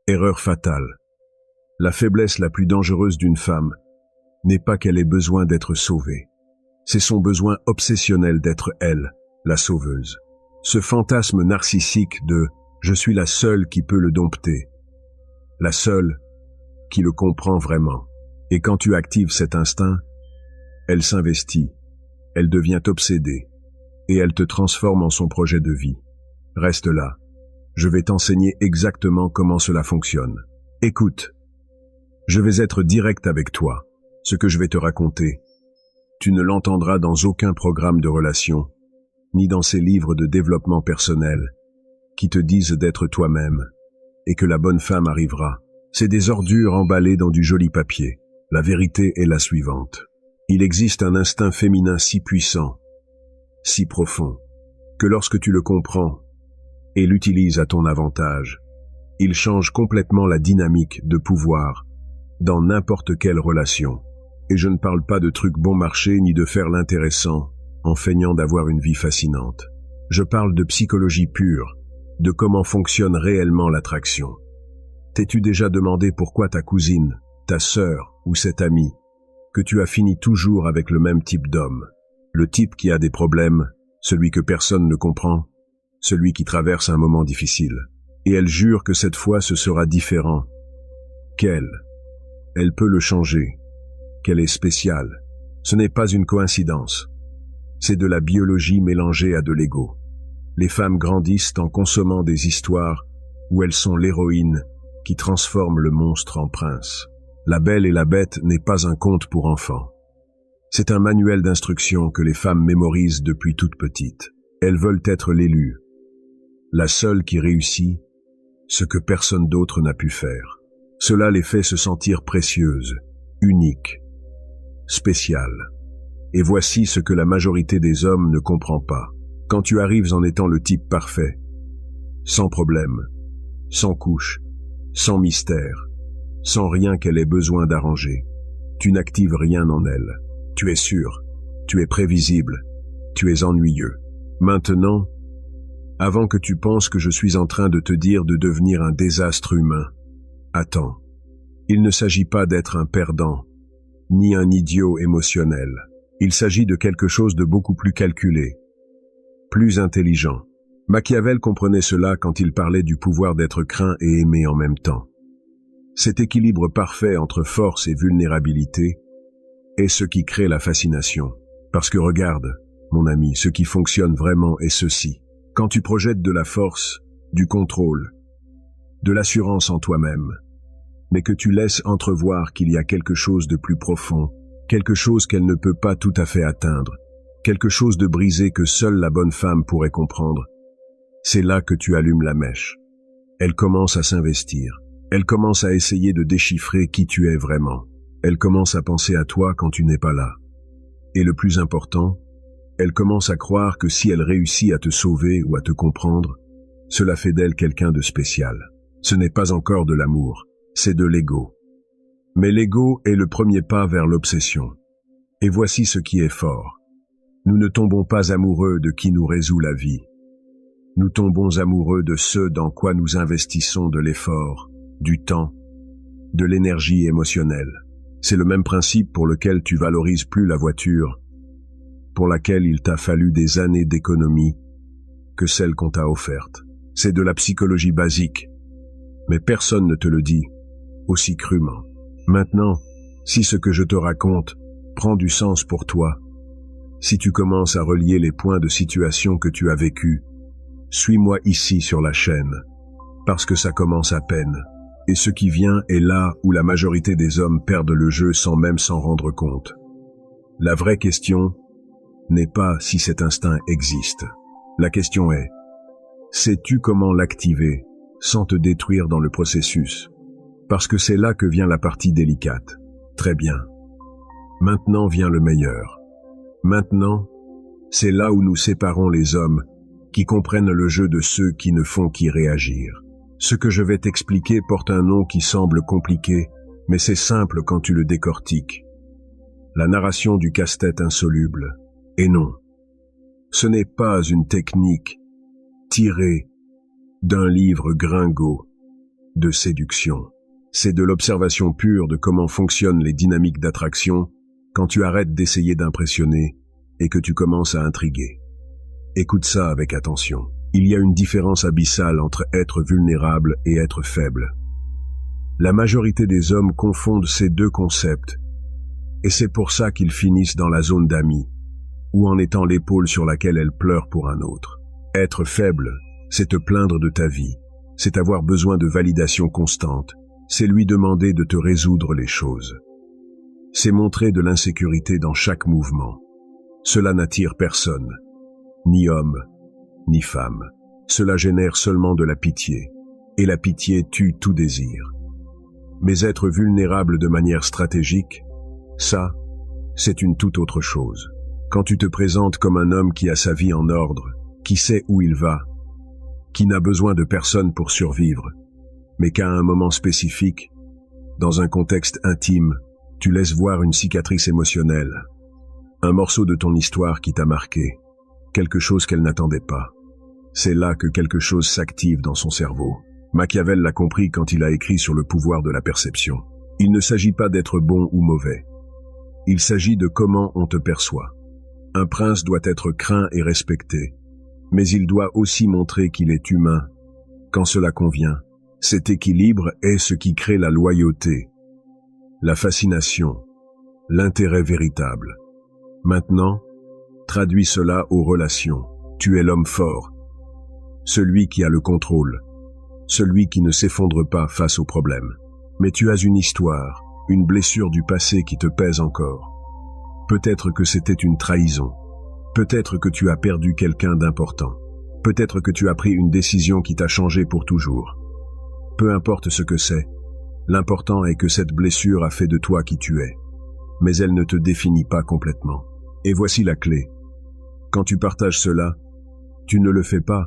Erreur fatale. La faiblesse la plus dangereuse d'une femme n'est pas qu'elle ait besoin d'être sauvée. C'est son besoin obsessionnel d'être elle, la sauveuse. Ce fantasme narcissique de « je suis la seule qui peut le dompter », la seule qui le comprend vraiment. Et quand tu actives cet instinct, elle s'investit, elle devient obsédée, et elle te transforme en son projet de vie. Reste là, je vais t'enseigner exactement comment cela fonctionne. Écoute, je vais être direct avec toi. Ce que je vais te raconter, tu ne l'entendras dans aucun programme de relation, ni dans ces livres de développement personnel qui te disent d'être toi-même et que la bonne femme arrivera. C'est des ordures emballées dans du joli papier. La vérité est la suivante. Il existe un instinct féminin si puissant, si profond, que lorsque tu le comprends et l'utilises à ton avantage, il change complètement la dynamique de pouvoir dans n'importe quelle relation. Et je ne parle pas de trucs bon marché ni de faire l'intéressant en feignant d'avoir une vie fascinante. Je parle de psychologie pure, de comment fonctionne réellement l'attraction. T'es-tu déjà demandé pourquoi ta cousine, ta sœur ou cet ami, que tu as fini toujours avec le même type d'homme, le type qui a des problèmes, celui que personne ne comprend, celui qui traverse un moment difficile, et elle jure que cette fois ce sera différent, elle peut le changer, qu'elle est spéciale. Ce n'est pas une coïncidence. C'est de la biologie mélangée à de l'ego. Les femmes grandissent en consommant des histoires où elles sont l'héroïne qui transforme le monstre en prince. La Belle et la Bête n'est pas un conte pour enfants. C'est un manuel d'instruction que les femmes mémorisent depuis toutes petites. Elles veulent être l'élue, la seule qui réussit ce que personne d'autre n'a pu faire. Cela les fait se sentir précieuses, uniques, spéciales. Et voici ce que la majorité des hommes ne comprend pas. Quand tu arrives en étant le type parfait, sans problème, sans couche, sans mystère, sans rien qu'elle ait besoin d'arranger, tu n'actives rien en elle. Tu es sûr, tu es prévisible, tu es ennuyeux. Maintenant, avant que tu penses que je suis en train de te dire de devenir un désastre humain, attends. Il ne s'agit pas d'être un perdant, ni un idiot émotionnel. Il s'agit de quelque chose de beaucoup plus calculé, plus intelligent. Machiavel comprenait cela quand il parlait du pouvoir d'être craint et aimé en même temps. Cet équilibre parfait entre force et vulnérabilité est ce qui crée la fascination. Parce que regarde, mon ami, ce qui fonctionne vraiment est ceci. Quand tu projettes de la force, du contrôle, de l'assurance en toi-même, mais que tu laisses entrevoir qu'il y a quelque chose de plus profond, quelque chose qu'elle ne peut pas tout à fait atteindre, quelque chose de brisé que seule la bonne femme pourrait comprendre, c'est là que tu allumes la mèche. Elle commence à s'investir. Elle commence à essayer de déchiffrer qui tu es vraiment. Elle commence à penser à toi quand tu n'es pas là. Et le plus important, elle commence à croire que si elle réussit à te sauver ou à te comprendre, cela fait d'elle quelqu'un de spécial. Ce n'est pas encore de l'amour, c'est de l'ego. Mais l'ego est le premier pas vers l'obsession. Et voici ce qui est fort. Nous ne tombons pas amoureux de qui nous résout la vie. Nous tombons amoureux de ce dans quoi nous investissons de l'effort, du temps, de l'énergie émotionnelle. C'est le même principe pour lequel tu valorises plus la voiture, pour laquelle il t'a fallu des années d'économie, que celle qu'on t'a offerte. C'est de la psychologie basique, mais personne ne te le dit aussi crûment. Maintenant, si ce que je te raconte prend du sens pour toi, si tu commences à relier les points de situation que tu as vécus, suis-moi ici sur la chaîne, parce que ça commence à peine. Et ce qui vient est là où la majorité des hommes perdent le jeu sans même s'en rendre compte. La vraie question n'est pas si cet instinct existe. La question est, sais-tu comment l'activer sans te détruire dans le processus? Parce que c'est là que vient la partie délicate. Très bien. Maintenant vient le meilleur. Maintenant, c'est là où nous séparons les hommes qui comprennent le jeu de ceux qui ne font qu'y réagir. Ce que je vais t'expliquer porte un nom qui semble compliqué, mais c'est simple quand tu le décortiques. La narration du casse-tête insoluble. Et non, ce n'est pas une technique tirée d'un livre gringo. de séduction. C'est de l'observation pure de comment fonctionnent les dynamiques d'attraction quand tu arrêtes d'essayer d'impressionner et que tu commences à intriguer. Écoute ça avec attention. Il y a une différence abyssale entre être vulnérable et être faible. La majorité des hommes confondent ces deux concepts, et c'est pour ça qu'ils finissent dans la zone d'amis, ou en étant l'épaule sur laquelle elles pleurent pour un autre. Être faible, c'est te plaindre de ta vie, c'est avoir besoin de validation constante, c'est lui demander de te résoudre les choses. C'est montrer de l'insécurité dans chaque mouvement. Cela n'attire personne, ni homme, ni femme. Cela génère seulement de la pitié, et la pitié tue tout désir. Mais être vulnérable de manière stratégique, ça, c'est une toute autre chose. Quand tu te présentes comme un homme qui a sa vie en ordre, qui sait où il va, qui n'a besoin de personne pour survivre, mais qu'à un moment spécifique, dans un contexte intime, tu laisses voir une cicatrice émotionnelle, un morceau de ton histoire qui t'a marqué, quelque chose qu'elle n'attendait pas. C'est là que quelque chose s'active dans son cerveau. Machiavel l'a compris quand il a écrit sur le pouvoir de la perception. Il ne s'agit pas d'être bon ou mauvais. Il s'agit de comment on te perçoit. Un prince doit être craint et respecté, mais il doit aussi montrer qu'il est humain, quand cela convient. Cet équilibre est ce qui crée la loyauté, la fascination, l'intérêt véritable. Maintenant, traduis cela aux relations. Tu es l'homme fort, celui qui a le contrôle, celui qui ne s'effondre pas face aux problèmes. Mais tu as une histoire, une blessure du passé qui te pèse encore. Peut-être que c'était une trahison. Peut-être que tu as perdu quelqu'un d'important. Peut-être que tu as pris une décision qui t'a changé pour toujours. Peu importe ce que c'est, l'important est que cette blessure a fait de toi qui tu es. Mais elle ne te définit pas complètement. Et voici la clé. Quand tu partages cela, tu ne le fais pas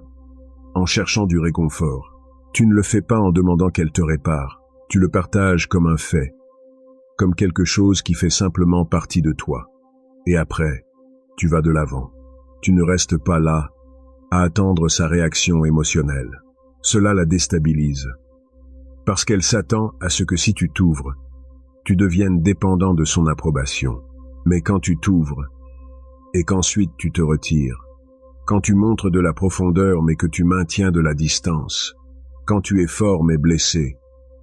en cherchant du réconfort. Tu ne le fais pas en demandant qu'elle te répare. Tu le partages comme un fait, comme quelque chose qui fait simplement partie de toi. Et après, tu vas de l'avant. Tu ne restes pas là, à attendre sa réaction émotionnelle. Cela la déstabilise. Parce qu'elle s'attend à ce que si tu t'ouvres, tu deviennes dépendant de son approbation. Mais quand tu t'ouvres, et qu'ensuite tu te retires, quand tu montres de la profondeur mais que tu maintiens de la distance, quand tu es fort mais blessé,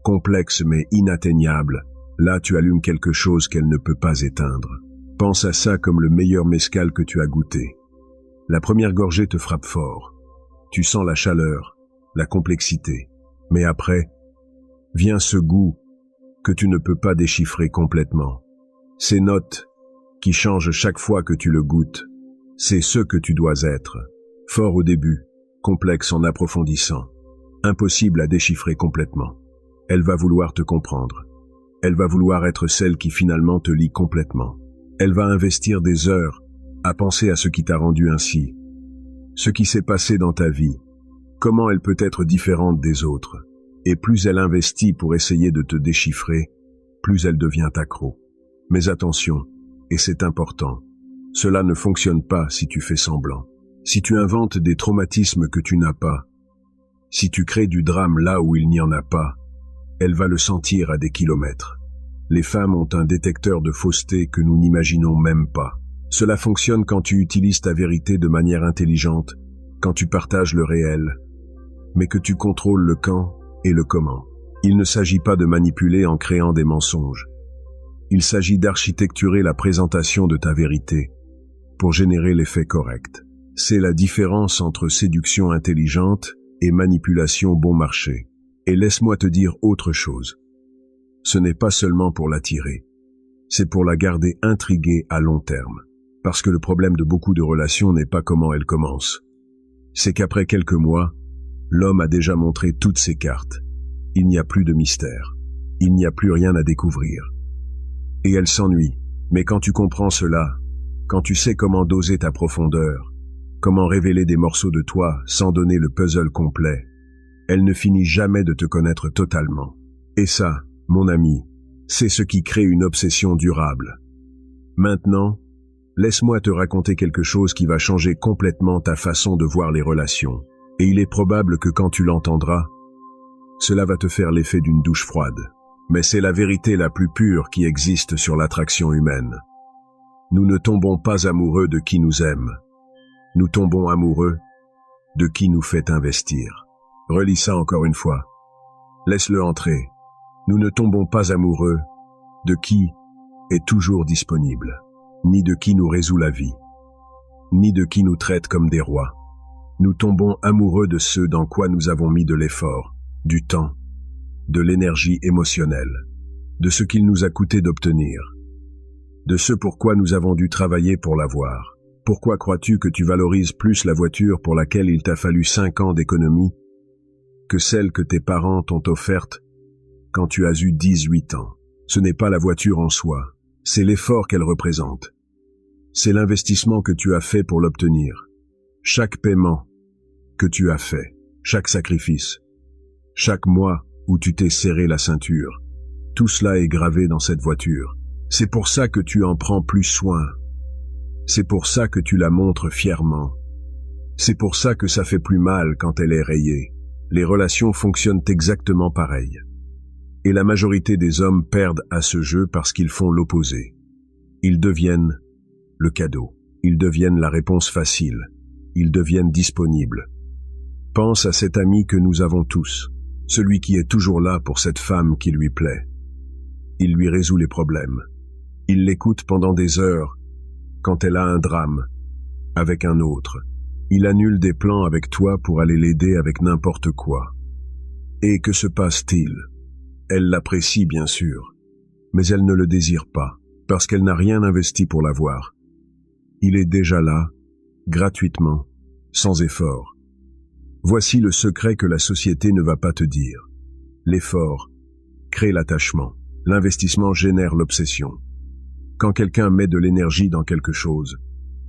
complexe mais inatteignable, là tu allumes quelque chose qu'elle ne peut pas éteindre. Pense à ça comme le meilleur mezcal que tu as goûté. La première gorgée te frappe fort. Tu sens la chaleur, la complexité. Mais après, vient ce goût que tu ne peux pas déchiffrer complètement. Ces notes qui changent chaque fois que tu le goûtes, c'est ce que tu dois être. Fort au début, complexe en approfondissant, impossible à déchiffrer complètement. Elle va vouloir te comprendre. Elle va vouloir être celle qui finalement te lie complètement. Elle va investir des heures à penser à ce qui t'a rendu ainsi, ce qui s'est passé dans ta vie, comment elle peut être différente des autres. Et plus elle investit pour essayer de te déchiffrer, plus elle devient accro. Mais attention, et c'est important, cela ne fonctionne pas si tu fais semblant. Si tu inventes des traumatismes que tu n'as pas, si tu crées du drame là où il n'y en a pas, elle va le sentir à des kilomètres. Les femmes ont un détecteur de fausseté que nous n'imaginons même pas. Cela fonctionne quand tu utilises ta vérité de manière intelligente, quand tu partages le réel, mais que tu contrôles le quand et le comment. Il ne s'agit pas de manipuler en créant des mensonges. Il s'agit d'architecturer la présentation de ta vérité pour générer l'effet correct. C'est la différence entre séduction intelligente et manipulation bon marché. Et laisse-moi te dire autre chose. Ce n'est pas seulement pour l'attirer, c'est pour la garder intriguée à long terme. Parce que le problème de beaucoup de relations n'est pas comment elles commencent. C'est qu'après quelques mois, l'homme a déjà montré toutes ses cartes. Il n'y a plus de mystère. Il n'y a plus rien à découvrir. Et elle s'ennuie. Mais quand tu comprends cela, quand tu sais comment doser ta profondeur, comment révéler des morceaux de toi sans donner le puzzle complet, elle ne finit jamais de te connaître totalement. Et ça, mon ami, c'est ce qui crée une obsession durable. Maintenant, laisse-moi te raconter quelque chose qui va changer complètement ta façon de voir les relations. Et il est probable que quand tu l'entendras, Cela va te faire l'effet d'une douche froide. Mais c'est la vérité la plus pure qui existe sur l'attraction humaine. Nous ne tombons pas amoureux de qui nous aime. Nous tombons amoureux de qui nous fait investir. Relis ça encore une fois. Laisse-le entrer. Nous ne tombons pas amoureux de qui est toujours disponible, ni de qui nous résout la vie, ni de qui nous traite comme des rois. Nous tombons amoureux de ceux dans quoi nous avons mis de l'effort, du temps, de l'énergie émotionnelle, de ce qu'il nous a coûté d'obtenir, de ce pourquoi nous avons dû travailler pour l'avoir. Pourquoi crois-tu que tu valorises plus la voiture pour laquelle il t'a fallu 5 ans d'économie que celle que tes parents t'ont offerte quand tu as eu 18 ans? Ce n'est pas la voiture en soi, c'est l'effort qu'elle représente. C'est l'investissement que tu as fait pour l'obtenir. Chaque paiement que tu as fait, chaque sacrifice, chaque mois où tu t'es serré la ceinture, tout cela est gravé dans cette voiture. C'est pour ça que tu en prends plus soin. C'est pour ça que tu la montres fièrement. C'est pour ça que ça fait plus mal quand elle est rayée. Les relations fonctionnent exactement pareil. Et la majorité des hommes perdent à ce jeu parce qu'ils font l'opposé. Ils deviennent le cadeau. Ils deviennent la réponse facile. Ils deviennent disponibles. Pense à cet ami que nous avons tous, celui qui est toujours là pour cette femme qui lui plaît. Il lui résout les problèmes. Il l'écoute pendant des heures, quand elle a un drame, avec un autre. Il annule des plans avec toi pour aller l'aider avec n'importe quoi. Et que se passe-t-il? Elle l'apprécie bien sûr, mais elle ne le désire pas, parce qu'elle n'a rien investi pour l'avoir. Il est déjà là, gratuitement, sans effort. Voici le secret que la société ne va pas te dire. L'effort crée l'attachement. L'investissement génère l'obsession. Quand quelqu'un met de l'énergie dans quelque chose,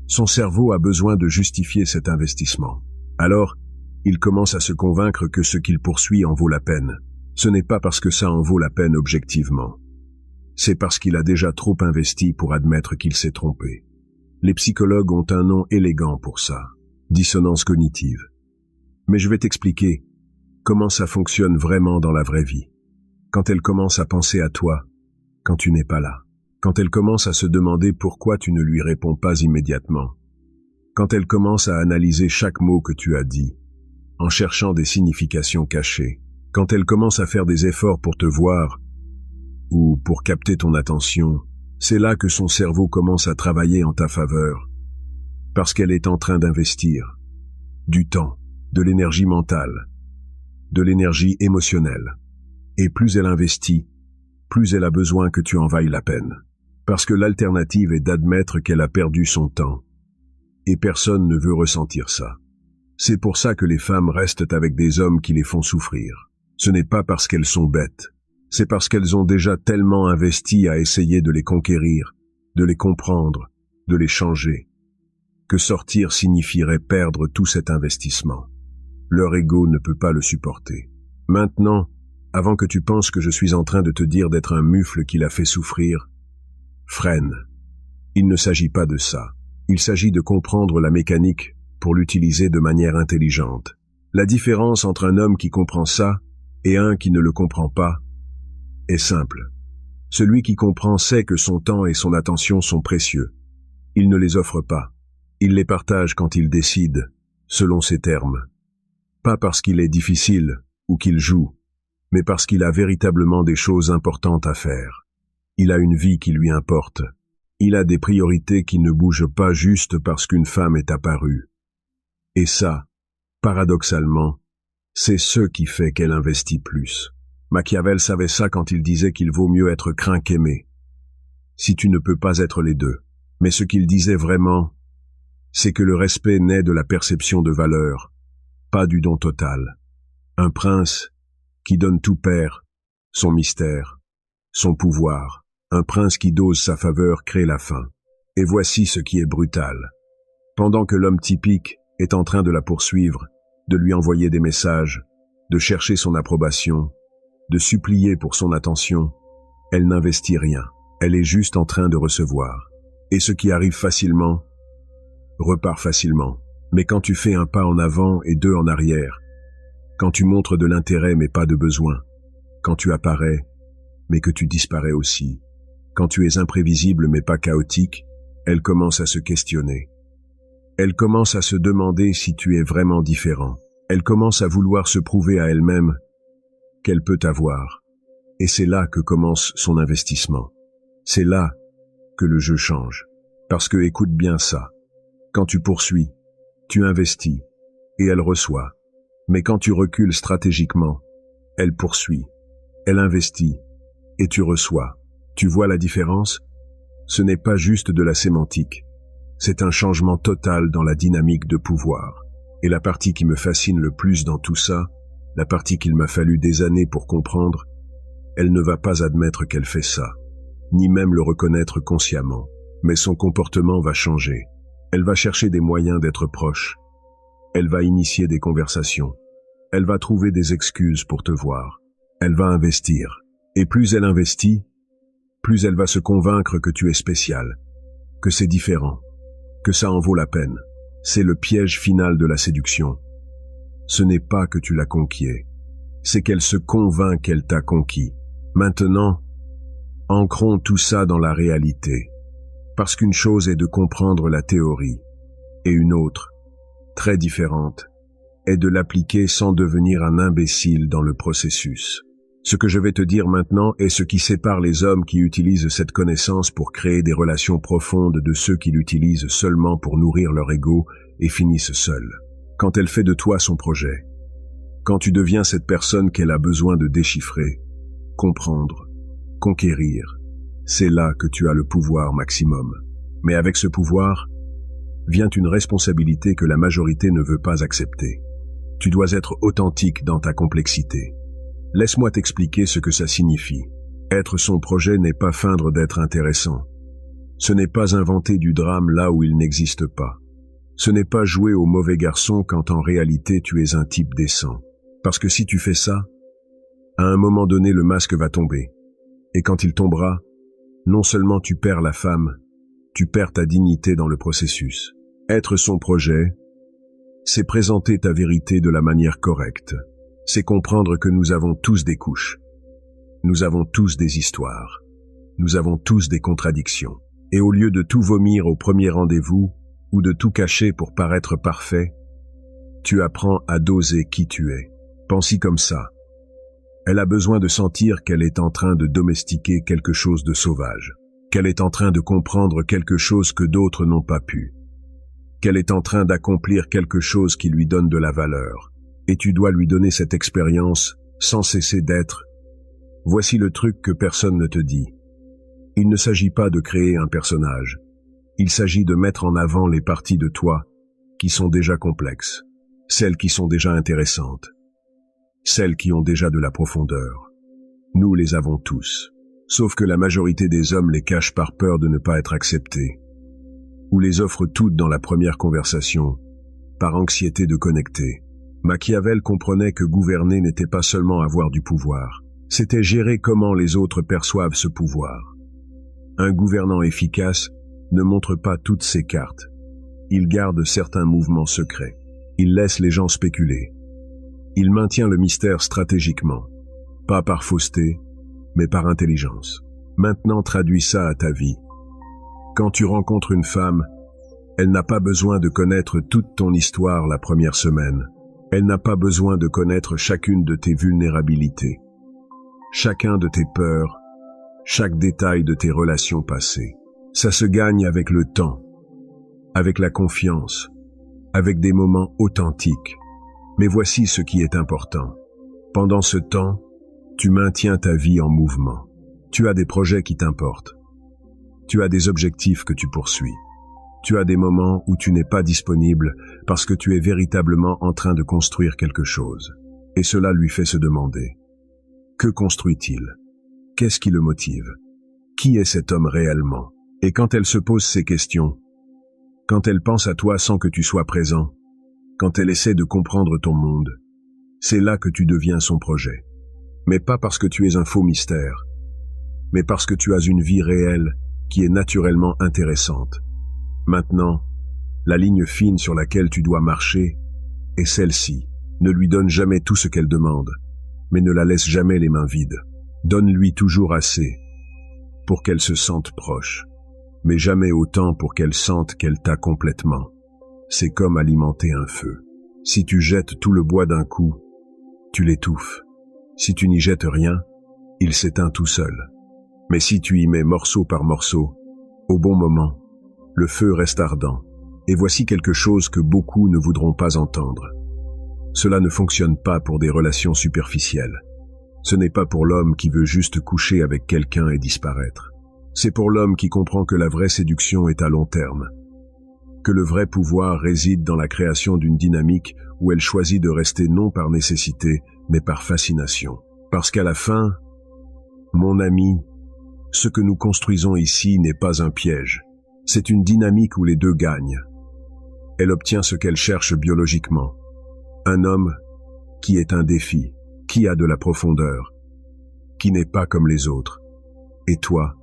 son cerveau a besoin de justifier cet investissement. Alors, il commence à se convaincre que ce qu'il poursuit en vaut la peine. Ce n'est pas parce que ça en vaut la peine objectivement. C'est parce qu'il a déjà trop investi pour admettre qu'il s'est trompé. Les psychologues ont un nom élégant pour ça, dissonance cognitive. Mais je vais t'expliquer comment ça fonctionne vraiment dans la vraie vie. Quand elle commence à penser à toi, quand tu n'es pas là. Quand elle commence à se demander pourquoi tu ne lui réponds pas immédiatement. Quand elle commence à analyser chaque mot que tu as dit, en cherchant des significations cachées. Quand elle commence à faire des efforts pour te voir, ou pour capter ton attention, c'est là que son cerveau commence à travailler en ta faveur, parce qu'elle est en train d'investir du temps, de l'énergie mentale, de l'énergie émotionnelle. Et plus elle investit, plus elle a besoin que tu en vailles la peine. Parce que l'alternative est d'admettre qu'elle a perdu son temps. Et personne ne veut ressentir ça. C'est pour ça que les femmes restent avec des hommes qui les font souffrir. Ce n'est pas parce qu'elles sont bêtes. C'est parce qu'elles ont déjà tellement investi à essayer de les conquérir, de les comprendre, de les changer, que sortir signifierait perdre tout cet investissement. Leur ego ne peut pas le supporter. Maintenant, avant que tu penses que je suis en train de te dire d'être un mufle qui l'a fait souffrir, freine. Il ne s'agit pas de ça. Il s'agit de comprendre la mécanique pour l'utiliser de manière intelligente. La différence entre un homme qui comprend ça et un qui ne le comprend pas est simple. Celui qui comprend sait que son temps et son attention sont précieux. Il ne les offre pas. Il les partage quand il décide, selon ses termes. Pas parce qu'il est difficile ou qu'il joue, mais parce qu'il a véritablement des choses importantes à faire. Il a une vie qui lui importe. Il a des priorités qui ne bougent pas juste parce qu'une femme est apparue. Et ça, paradoxalement, c'est ce qui fait qu'elle investit plus. Machiavel savait ça quand il disait qu'il vaut mieux être craint qu'aimé. Si tu ne peux pas être les deux. Mais ce qu'il disait vraiment, c'est que le respect naît de la perception de valeur, pas du don total. Un prince qui donne tout perd, son mystère, son pouvoir. Un prince qui dose sa faveur crée la faim. Et voici ce qui est brutal. Pendant que l'homme typique est en train de la poursuivre, de lui envoyer des messages, de chercher son approbation, de supplier pour son attention, elle n'investit rien. Elle est juste en train de recevoir. Et ce qui arrive facilement, repart facilement. Mais quand tu fais un pas en avant et deux en arrière, Quand tu montres de l'intérêt mais pas de besoin. Quand tu apparais, mais que tu disparais aussi. Quand tu es imprévisible mais pas chaotique, elle commence à se questionner. Elle commence à se demander si tu es vraiment différent. Elle commence à vouloir se prouver à elle-même qu'elle peut t'avoir. Et c'est là que commence son investissement. C'est là que le jeu change. Parce que écoute bien ça. Quand tu poursuis, tu investis, et elle reçoit. Mais quand tu recules stratégiquement, elle poursuit, elle investit, et tu reçois. Tu vois la différence? Ce n'est pas juste de la sémantique. C'est un changement total dans la dynamique de pouvoir. Et la partie qui me fascine le plus dans tout ça, la partie qu'il m'a fallu des années pour comprendre, elle ne va pas admettre qu'elle fait ça, ni même le reconnaître consciemment. Mais son comportement va changer. Elle va chercher des moyens d'être proche. Elle va initier des conversations. Elle va trouver des excuses pour te voir. Elle va investir. Et plus elle investit, plus elle va se convaincre que tu es spécial, que c'est différent, que ça en vaut la peine. C'est le piège final de la séduction. Ce n'est pas que tu l'as conquiert, c'est qu'elle se convainc qu'elle t'a conquis. Maintenant, ancrons tout ça dans la réalité. Parce qu'une chose est de comprendre la théorie, et une autre, très différente, est de l'appliquer sans devenir un imbécile dans le processus. Ce que je vais te dire maintenant est ce qui sépare les hommes qui utilisent cette connaissance pour créer des relations profondes de ceux qui l'utilisent seulement pour nourrir leur ego et finissent seuls. Quand elle fait de toi son projet, quand tu deviens cette personne qu'elle a besoin de déchiffrer, comprendre, conquérir, c'est là que tu as le pouvoir maximum. Mais avec ce pouvoir, vient une responsabilité que la majorité ne veut pas accepter. Tu dois être authentique dans ta complexité. Laisse-moi t'expliquer ce que ça signifie. Être son projet n'est pas feindre d'être intéressant. Ce n'est pas inventer du drame là où il n'existe pas. Ce n'est pas jouer au mauvais garçon quand en réalité tu es un type décent. Parce que si tu fais ça, à un moment donné le masque va tomber. Et quand il tombera, non seulement tu perds la femme, tu perds ta dignité dans le processus. Être son projet, c'est présenter ta vérité de la manière correcte. C'est comprendre que nous avons tous des couches. Nous avons tous des histoires. Nous avons tous des contradictions. Et au lieu de tout vomir au premier rendez-vous, ou de tout cacher pour paraître parfait, tu apprends à doser qui tu es. Pense-y comme ça. Elle a besoin de sentir qu'elle est en train de domestiquer quelque chose de sauvage, qu'elle est en train de comprendre quelque chose que d'autres n'ont pas pu, qu'elle est en train d'accomplir quelque chose qui lui donne de la valeur. Et tu dois lui donner cette expérience sans cesser d'être. Voici le truc que personne ne te dit. Il ne s'agit pas de créer un personnage. Il s'agit de mettre en avant les parties de toi qui sont déjà complexes, celles qui sont déjà intéressantes, celles qui ont déjà de la profondeur. Nous les avons tous. Sauf que la majorité des hommes les cachent par peur de ne pas être acceptés, ou les offrent toutes dans la première conversation, par anxiété de connecter. Machiavel comprenait que gouverner n'était pas seulement avoir du pouvoir, c'était gérer comment les autres perçoivent ce pouvoir. Un gouvernant efficace ne montre pas toutes ses cartes. Il garde certains mouvements secrets. Il laisse les gens spéculer. Il maintient le mystère stratégiquement, pas par fausseté, mais par intelligence. Maintenant, traduis ça à ta vie. Quand tu rencontres une femme, elle n'a pas besoin de connaître toute ton histoire la première semaine. Elle n'a pas besoin de connaître chacune de tes vulnérabilités, chacun de tes peurs, chaque détail de tes relations passées. Ça se gagne avec le temps, avec la confiance, avec des moments authentiques. Mais voici ce qui est important. Pendant ce temps, tu maintiens ta vie en mouvement. Tu as des projets qui t'importent. Tu as des objectifs que tu poursuis. Tu as des moments où tu n'es pas disponible parce que tu es véritablement en train de construire quelque chose. Et cela lui fait se demander, que construit-il? Qu'est-ce qui le motive? Qui est cet homme réellement? Et quand elle se pose ces questions, quand elle pense à toi sans que tu sois présent, quand elle essaie de comprendre ton monde, c'est là que tu deviens son projet. Mais pas parce que tu es un faux mystère, mais parce que tu as une vie réelle qui est naturellement intéressante. Maintenant, la ligne fine sur laquelle tu dois marcher est celle-ci. Ne lui donne jamais tout ce qu'elle demande, mais ne la laisse jamais les mains vides. Donne-lui toujours assez pour qu'elle se sente proche, mais jamais autant pour qu'elle sente qu'elle t'a complètement. C'est comme alimenter un feu. Si tu jettes tout le bois d'un coup, tu l'étouffes. Si tu n'y jettes rien, il s'éteint tout seul. Mais si tu y mets morceau par morceau, au bon moment, le feu reste ardent. Et voici quelque chose que beaucoup ne voudront pas entendre. Cela ne fonctionne pas pour des relations superficielles. Ce n'est pas pour l'homme qui veut juste coucher avec quelqu'un et disparaître. C'est pour l'homme qui comprend que la vraie séduction est à long terme, que le vrai pouvoir réside dans la création d'une dynamique où elle choisit de rester non par nécessité, mais par fascination. Parce qu'à la fin, mon ami, ce que nous construisons ici n'est pas un piège. C'est une dynamique où les deux gagnent. Elle obtient ce qu'elle cherche biologiquement. Un homme qui est un défi, qui a de la profondeur, qui n'est pas comme les autres. Et toi,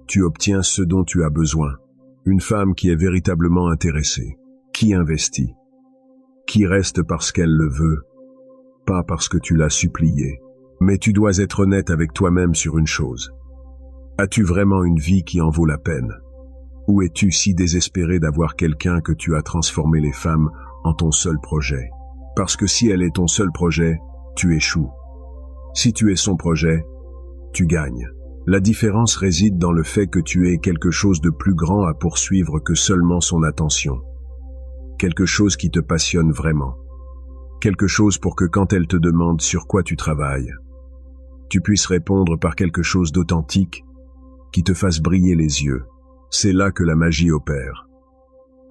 tu obtiens ce dont tu as besoin. Une femme qui est véritablement intéressée, qui investit, qui reste parce qu'elle le veut, pas parce que tu l'as supplié. Mais tu dois être honnête avec toi-même sur une chose. As-tu vraiment une vie qui en vaut la peine? Ou es-tu si désespéré d'avoir quelqu'un que tu as transformé les femmes en ton seul projet? Parce que si elle est ton seul projet, tu échoues. Si tu es son projet, tu gagnes. La différence réside dans le fait que tu aies quelque chose de plus grand à poursuivre que seulement son attention. Quelque chose qui te passionne vraiment. Quelque chose pour que quand elle te demande sur quoi tu travailles, tu puisses répondre par quelque chose d'authentique qui te fasse briller les yeux. C'est là que la magie opère.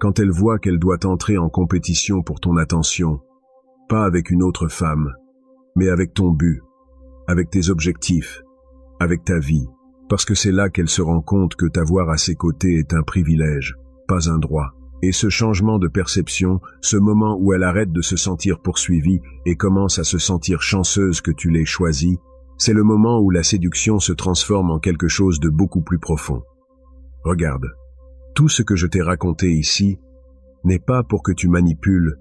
Quand elle voit qu'elle doit entrer en compétition pour ton attention, pas avec une autre femme, mais avec ton but, avec tes objectifs, avec ta vie, parce que c'est là qu'elle se rend compte que t'avoir à ses côtés est un privilège, pas un droit. Et ce changement de perception, ce moment où elle arrête de se sentir poursuivie et commence à se sentir chanceuse que tu l'aies choisie, c'est le moment où la séduction se transforme en quelque chose de beaucoup plus profond. Regarde, tout ce que je t'ai raconté ici n'est pas pour que tu manipules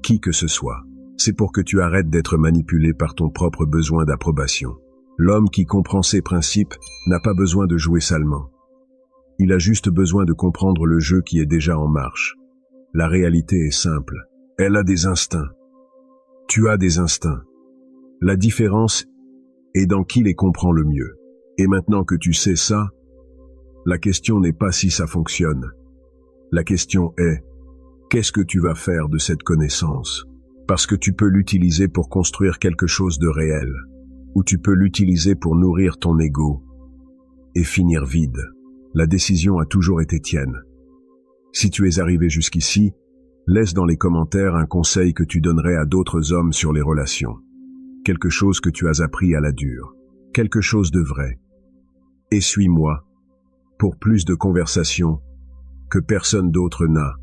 qui que ce soit. C'est pour que tu arrêtes d'être manipulé par ton propre besoin d'approbation. L'homme qui comprend ces principes n'a pas besoin de jouer salement. Il a juste besoin de comprendre le jeu qui est déjà en marche. La réalité est simple. Elle a des instincts. Tu as des instincts. La différence est dans qui les comprend le mieux. Et maintenant que tu sais ça, la question n'est pas si ça fonctionne. La question est, qu'est-ce que tu vas faire de cette connaissance? Parce que tu peux l'utiliser pour construire quelque chose de réel, ou tu peux l'utiliser pour nourrir ton ego et finir vide. La décision a toujours été tienne. Si tu es arrivé jusqu'ici, laisse dans les commentaires un conseil que tu donnerais à d'autres hommes sur les relations. Quelque chose que tu as appris à la dure. Quelque chose de vrai. Et suis-moi pour plus de conversations que personne d'autre n'a.